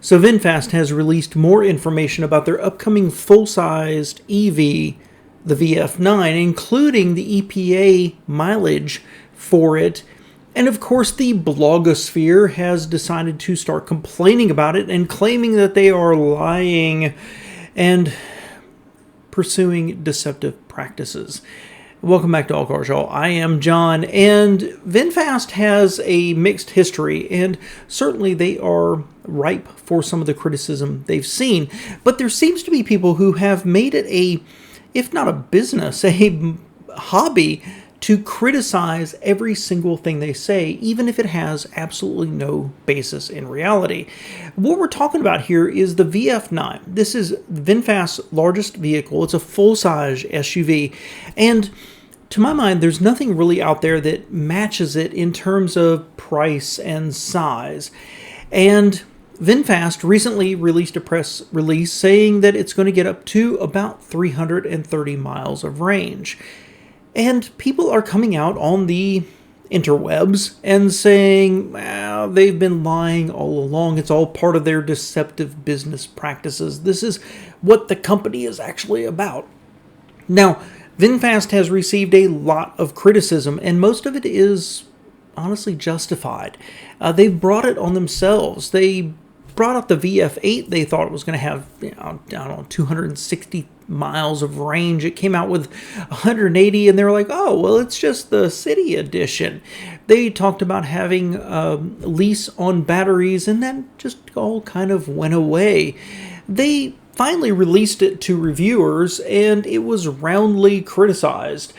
So VinFast has released more information about their upcoming full-sized EV, the VF9, including the EPA mileage for it. And of course, the blogosphere has decided to start complaining about it and claiming that they are lying and pursuing deceptive practices. Welcome back to All Cars Y'all. I am John, and VinFast has a mixed history, and certainly they are ripe for some of the criticism they've seen. But there seems to be people who have made it a, if not a business, a hobby to criticize every single thing they say, even if it has absolutely no basis in reality. What we're talking about here is the VF9. This is VinFast's largest vehicle. It's a full-size SUV, and to my mind, there's nothing really out there that matches it in terms of price and size. And VinFast recently released a press release saying that it's going to get up to about 330 miles of range. And people are coming out on the interwebs and saying, well, they've been lying all along. It's all part of their deceptive business practices. This is what the company is actually about. Now, VinFast has received a lot of criticism, and most of it is honestly justified. They've brought it on themselves. They brought up the VF8. They thought it was going to have, 260 miles of range. It came out with 180, and they were like, oh, well, it's just the city edition. They talked about having lease on batteries, and then just all kind of went away. They finally released it to reviewers, and it was roundly criticized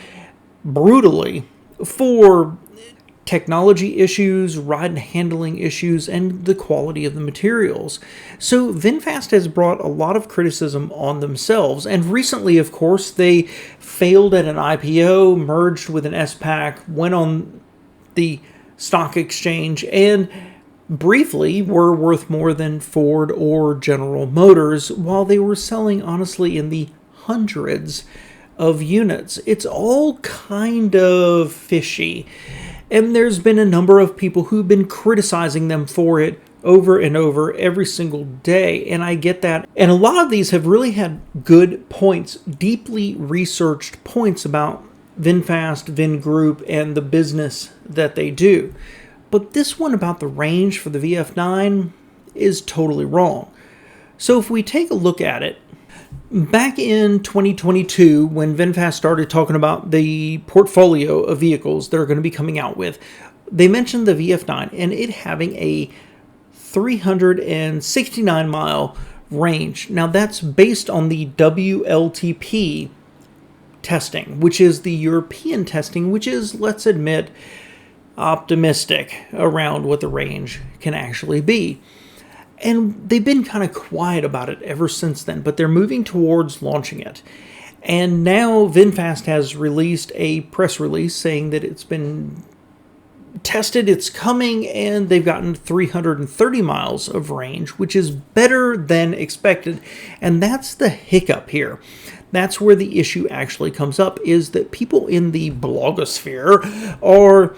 brutally for technology issues, ride and handling issues, and the quality of the materials. So VinFast has brought a lot of criticism on themselves, and recently, of course, they failed at an IPO, merged with an S-PAC, went on the stock exchange, and briefly were worth more than Ford or General Motors, while they were selling, honestly, in the hundreds of units. It's all kind of fishy. And there's been a number of people who've been criticizing them for it over and over every single day, and I get that. And a lot of these have really had good points, deeply researched points about VinFast, Vingroup, and the business that they do. But this one about the range for the VF9 is totally wrong. So if we take a look at it, back in 2022, when VinFast started talking about the portfolio of vehicles they're going to be coming out with, they mentioned the VF9 and it having a 369 mile range. Now that's based on the WLTP testing, which is the European testing, which is, let's admit, optimistic around what the range can actually be. And they've been kind of quiet about it ever since then, but they're moving towards launching it. And now VinFast has released a press release saying that it's been tested, it's coming, and they've gotten 330 miles of range, which is better than expected. And that's the hiccup here. That's where the issue actually comes up, is that people in the blogosphere are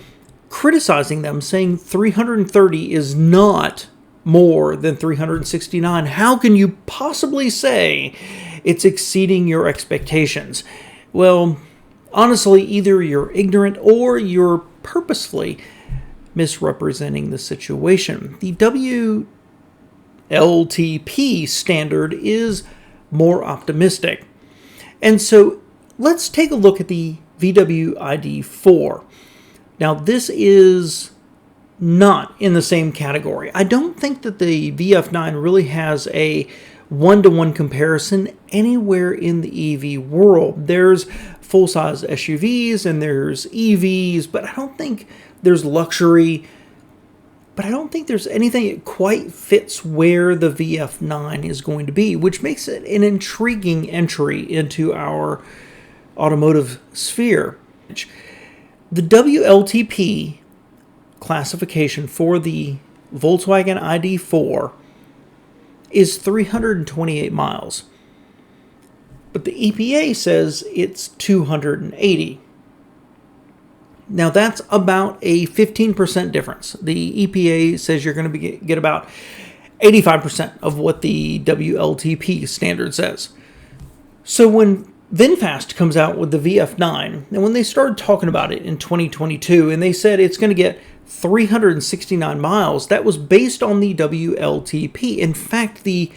criticizing them, saying 330 is not more than 369. How can you possibly say it's exceeding your expectations? Well, honestly, either you're ignorant or you're purposefully misrepresenting the situation. The WLTP standard is more optimistic. And so let's take a look at the VW ID4. Now, this is not in the same category. I don't think that the VF9 really has a one-to-one comparison anywhere in the EV world. There's full-size SUVs and there's EVs, but I don't think there's luxury. But I don't think there's anything that quite fits where the VF9 is going to be, which makes it an intriguing entry into our automotive sphere. The WLTP classification for the Volkswagen ID4 is 328 miles. But the EPA says it's 280. Now that's about a 15% difference. The EPA says you're going to get about 85% of what the WLTP standard says. So when Vinfast comes out with the VF9, and when they started talking about it in 2022, and they said it's going to get 369 miles, that was based on the WLTP. In fact, the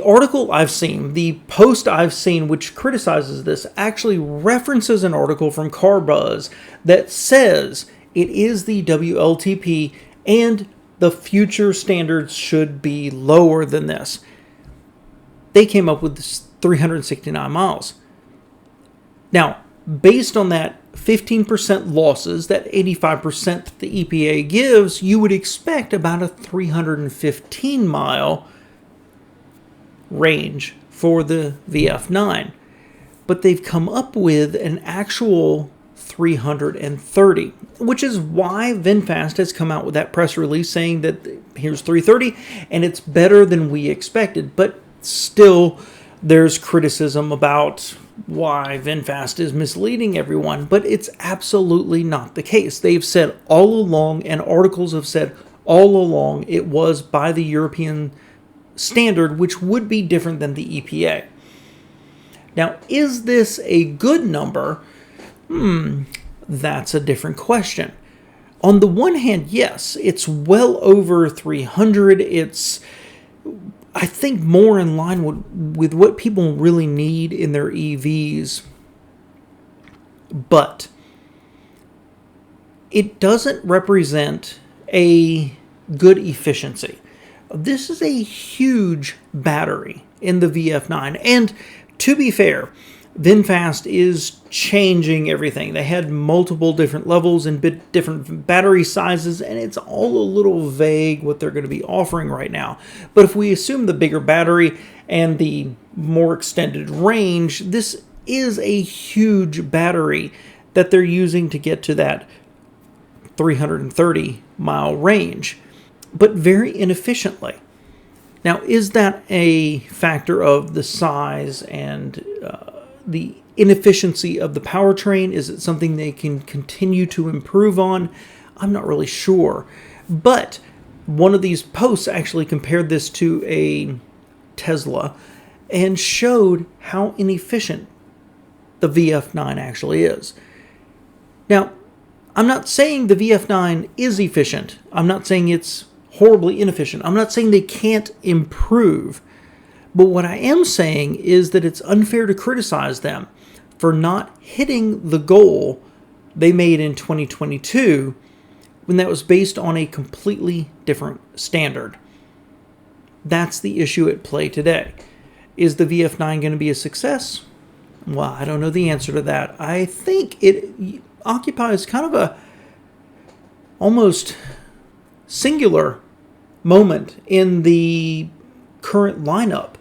article I've seen, the post I've seen which criticizes this, actually references an article from CarBuzz that says it is the WLTP and the future standards should be lower than this. They came up with this 369 miles. Now, based on that 15% losses, that 85% the EPA gives, you would expect about a 315 mile range for the VF9. But they've come up with an actual 330, which is why VinFast has come out with that press release saying that here's 330 and it's better than we expected. But still, there's criticism about why VinFast is misleading everyone, but it's absolutely not the case. They've said all along, and articles have said all along, it was by the European standard, which would be different than the EPA. Now, is this a good number? That's a different question. On the one hand, yes, it's well over 300. It's, I think, more in line with what people really need in their EVs. But it doesn't represent a good efficiency. This is a huge battery in the VF9. And to be fair, VinFast is changing everything. They had multiple different levels and different battery sizes, and it's all a little vague what they're going to be offering right now. But if we assume the bigger battery and the more extended range, this is a huge battery that they're using to get to that 330 mile range, but very inefficiently. Now, is that a factor of the size and the inefficiency of the powertrain? Is it something they can continue to improve on? I'm not really sure. But one of these posts actually compared this to a Tesla and showed how inefficient the VF9 actually is. Now, I'm not saying the VF9 is efficient. I'm not saying it's horribly inefficient. I'm not saying they can't improve. But what I am saying is that it's unfair to criticize them for not hitting the goal they made in 2022 when that was based on a completely different standard. That's the issue at play today. Is the VF9 going to be a success? Well, I don't know the answer to that. I think it occupies kind of a almost singular moment in the current lineup.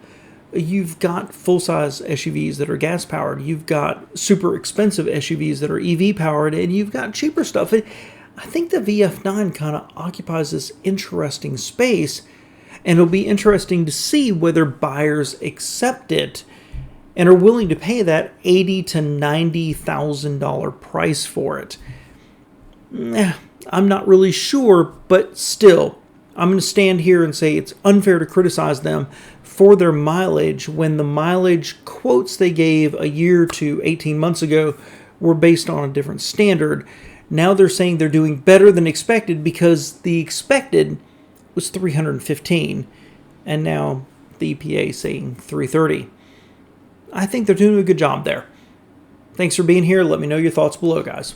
You've got full-size SUVs that are gas-powered. You've got super expensive SUVs that are EV-powered, and you've got cheaper stuff. I think the VF9 kind of occupies this interesting space, and it'll be interesting to see whether buyers accept it and are willing to pay that $80,000 to $90,000 price for it. I'm not really sure, but still, I'm going to stand here and say it's unfair to criticize them for their mileage when the mileage quotes they gave a year to 18 months ago were based on a different standard. Now they're saying they're doing better than expected because the expected was 315, and now the EPA is saying 330. I think they're doing a good job there. Thanks for being here. Let me know your thoughts below, guys.